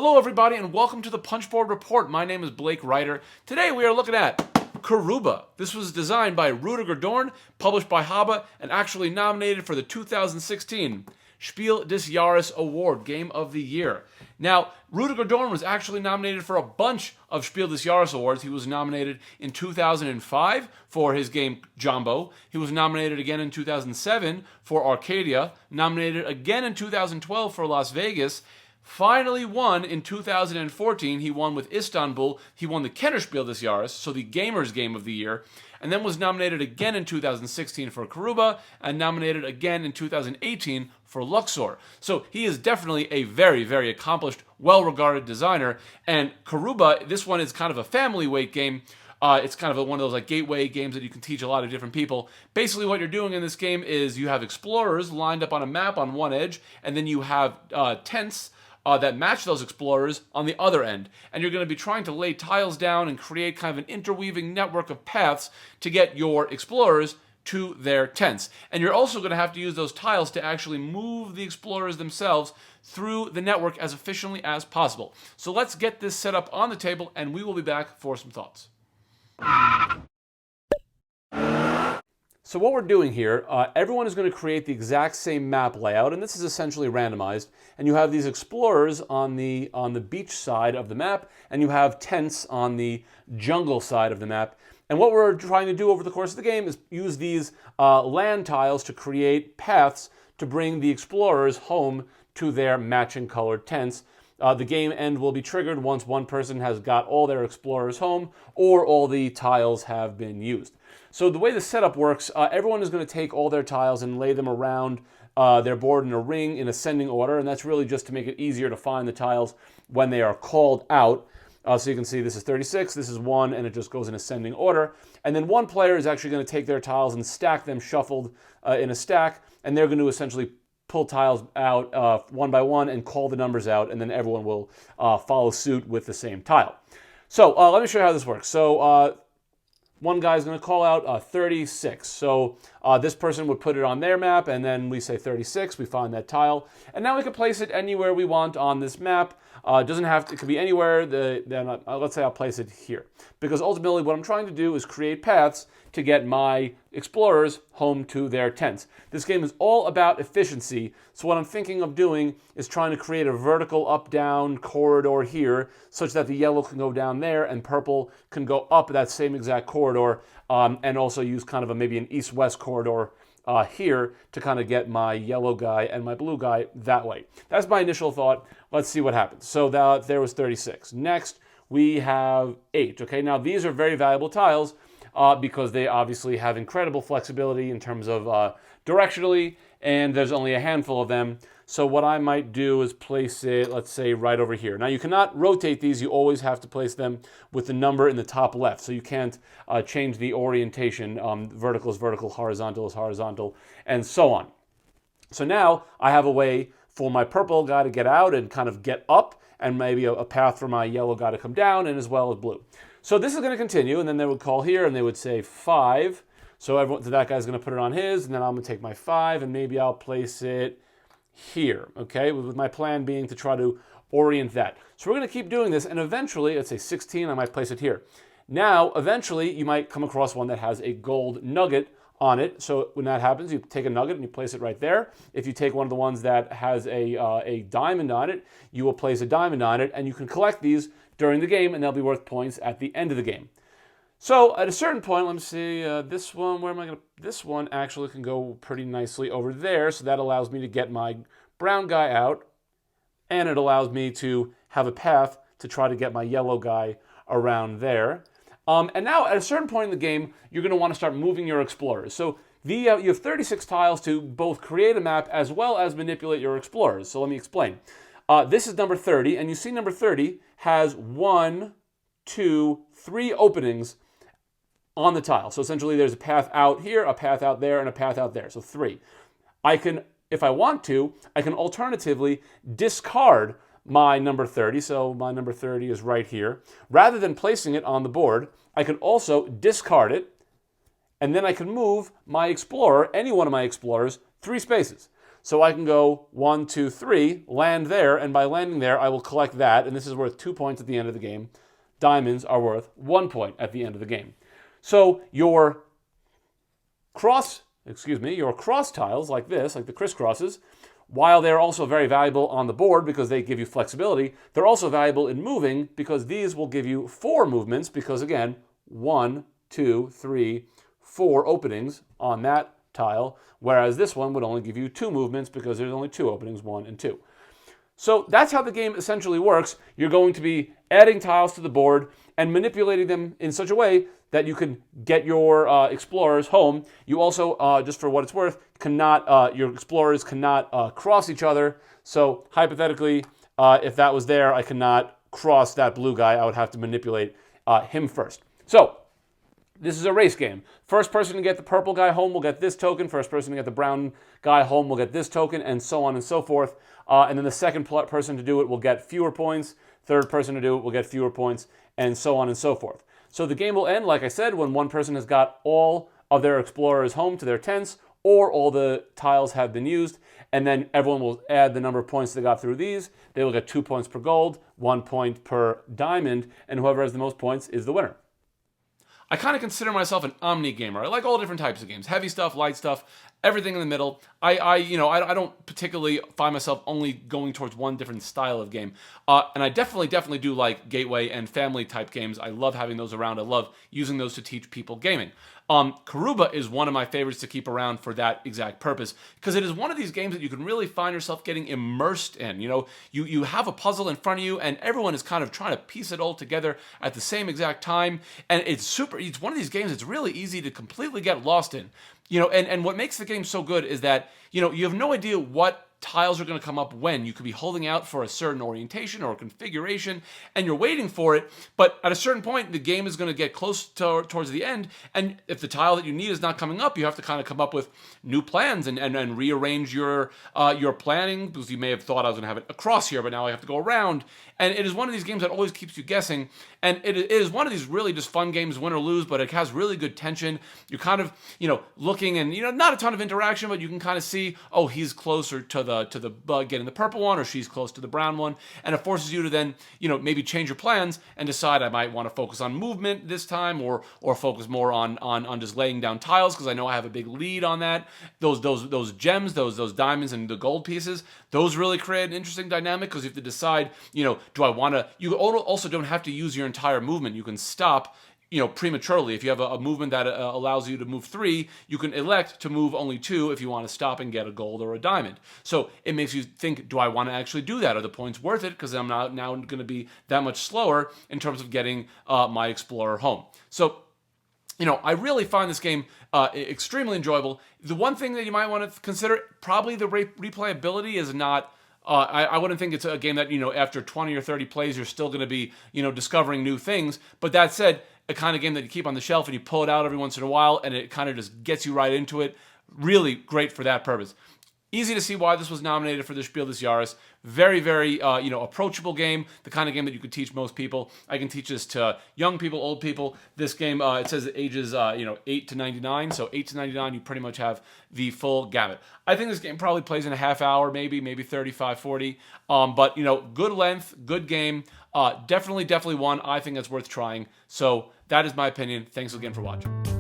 Hello everybody and welcome to the Punchboard Report. My name is Blake Ryder. Today we are looking at Karuba. This was designed by Rüdiger Dorn, published by HABA, and actually nominated for the 2016 Spiel des Jahres Award, Game of the Year. Now, Rüdiger Dorn was actually nominated for a bunch of Spiel des Jahres awards. He was nominated in 2005 for his game Jumbo. He was nominated again in 2007 for Arcadia, nominated again in 2012 for Las Vegas, finally won in 2014. He won with Istanbul. He won the Kennerspiel des Jahres, so the Gamers Game of the Year, and then was nominated again in 2016 for Karuba, and nominated again in 2018 for Luxor. So he is definitely a very, very accomplished, well-regarded designer. And Karuba, this one is kind of a family weight game. It's kind of one of those like gateway games that you can teach a lot of different people. Basically what you're doing in this game is you have explorers lined up on a map on one edge, and then you have tents that match those explorers on the other end. And you're going to be trying to lay tiles down and create kind of an interweaving network of paths to get your explorers to their tents. And you're also going to have to use those tiles to actually move the explorers themselves through the network as efficiently as possible. So let's get this set up on the table and we will be back for some thoughts. So what we're doing here, everyone is going to create the exact same map layout, and this is essentially randomized. And you have these explorers on the beach side of the map, and you have tents on the jungle side of the map. And what we're trying to do over the course of the game is use these land tiles to create paths to bring the explorers home to their matching colored tents. The game end will be triggered once one person has got all their explorers home or all the tiles have been used. So the way the setup works, everyone is going to take all their tiles and lay them around their board in a ring in ascending order, and that's really just to make it easier to find the tiles when they are called out. So you can see this is 36, this is 1, and it just goes in ascending order. And then one player is actually going to take their tiles and stack them shuffled in a stack, and they're going to essentially pull tiles out one by one and call the numbers out, and then everyone will follow suit with the same tile. So let me show you how this works. So one guy is going to call out 36. So this person would put it on their map, and then we say 36. We find that tile, and now we can place it anywhere we want on this map. It doesn't have to. It could be anywhere. Let's say I'll place it here, because ultimately what I'm trying to do is create paths to get my explorers home to their tents. This game is all about efficiency, so what I'm thinking of doing is trying to create a vertical up-down corridor here such that the yellow can go down there and purple can go up that same exact corridor, and also use kind of maybe an east-west corridor here to kind of get my yellow guy and my blue guy that way. That's my initial thought. Let's see what happens. So there was 36. Next, we have 8. Okay, now these are very valuable tiles because they obviously have incredible flexibility in terms of directionally, and there's only a handful of them. So what I might do is place it, let's say, right over here. Now you cannot rotate these. You always have to place them with the number in the top left. So you can't change the orientation. Vertical is vertical, horizontal is horizontal, and so on. So now I have a way for my purple guy to get out and kind of get up, and maybe a path for my yellow guy to come down, and as well as blue. So this is going to continue, and then they would call here, and they would say 5. So that guy's going to put it on his, and then I'm going to take my 5, and maybe I'll place it here, okay, with my plan being to try to orient that. So we're going to keep doing this, and eventually, let's say 16, I might place it here. Now, eventually, you might come across one that has a gold nugget on it. So when that happens, you take a nugget and you place it right there. If you take one of the ones that has a diamond on it, you will place a diamond on it, and you can collect these during the game, and they'll be worth points at the end of the game. So at a certain point, let me see, this one, where am I going to, this one actually can go pretty nicely over there, so that allows me to get my brown guy out, and it allows me to have a path to try to get my yellow guy around there. And now at a certain point in the game, you're going to want to start moving your explorers. So you have 36 tiles to both create a map as well as manipulate your explorers. So let me explain. This is number 30, and you see number 30 has 1, 2, 3 openings on the tile. So essentially there's a path out here, a path out there, and a path out there. So 3. I can, if I want to, I can alternatively discard my number 30. So my number 30 is right here. Rather than placing it on the board, I can also discard it, and then I can move my explorer, any one of my explorers, 3 spaces. So I can go 1, 2, 3, land there, and by landing there, I will collect that, and this is worth 2 points at the end of the game. Diamonds are worth 1 point at the end of the game. So your cross tiles like this, like the crisscrosses, while they're also very valuable on the board because they give you flexibility, they're also valuable in moving because these will give you 4 movements because, again, 1, 2, 3, 4 openings on that tile, whereas this one would only give you 2 movements because there's only 2 openings, 1 and 2. So that's how the game essentially works. You're going to be adding tiles to the board and manipulating them in such a way that you can get your explorers home. You also, just for what it's worth, your explorers cannot cross each other. So hypothetically, if that was there, I cannot cross that blue guy. I would have to manipulate him first. So this is a race game. First person to get the purple guy home will get this token. First person to get the brown guy home will get this token, and so on and so forth. And then the second person to do it will get fewer points. Third person to do it will get fewer points, and so on and so forth. So the game will end, like I said, when one person has got all of their explorers home to their tents, or all the tiles have been used, and then everyone will add the number of points they got through these. They will get 2 points per gold, 1 point per diamond, and whoever has the most points is the winner. I kind of consider myself an omni gamer. I like all different types of games, heavy stuff, light stuff, everything in the middle. I don't particularly find myself only going towards one different style of game. And I definitely do like gateway and family type games. I love having those around. I love using those to teach people gaming. Karuba is one of my favorites to keep around for that exact purpose, because it is one of these games that you can really find yourself getting immersed in. You have a puzzle in front of you, and everyone is kind of trying to piece it all together at the same exact time. And it's one of these games that's really easy to completely get lost in. And what makes the game so good is that, you have no idea what tiles are going to come up when. You could be holding out for a certain orientation or configuration, and you're waiting for it, but at a certain point, the game is going to get close towards the end, and if the tile that you need is not coming up, you have to kind of come up with new plans and rearrange your planning, because you may have thought I was going to have it across here, but now I have to go around. And it is one of these games that always keeps you guessing, and it is one of these really just fun games, win or lose, but it has really good tension. You're kind of, looking, and not a ton of interaction, but you can kind of see, oh, he's closer to the getting the purple one, or she's close to the brown one, and it forces you to then, maybe change your plans and decide, I might want to focus on movement this time, or focus more on just laying down tiles, because I know I have a big lead on that. Those gems, those diamonds and the gold pieces, those really create an interesting dynamic, because you have to decide, do I want to, you also don't have to use your entire movement. You can stop, prematurely. If you have a movement that allows you to move 3, you can elect to move only 2 if you want to stop and get a gold or a diamond. So it makes you think, do I want to actually do that? Are the points worth it? Because I'm now going to be that much slower in terms of getting my explorer home. So, I really find this game extremely enjoyable. The one thing that you might want to consider, probably the replayability is not. I wouldn't think it's a game that, after 20 or 30 plays, you're still going to be, discovering new things. But that said, a kind of game that you keep on the shelf and you pull it out every once in a while, and it kind of just gets you right into it. Really great for that purpose. Easy to see why this was nominated for the Spiel des Jahres. Very, very, approachable game. The kind of game that you could teach most people. I can teach this to young people, old people. This game, it says ages, 8 to 99. So 8 to 99, you pretty much have the full gamut. I think this game probably plays in a half hour, maybe 35, 40. But, good length, good game. Definitely one I think that's worth trying. So that is my opinion. Thanks again for watching.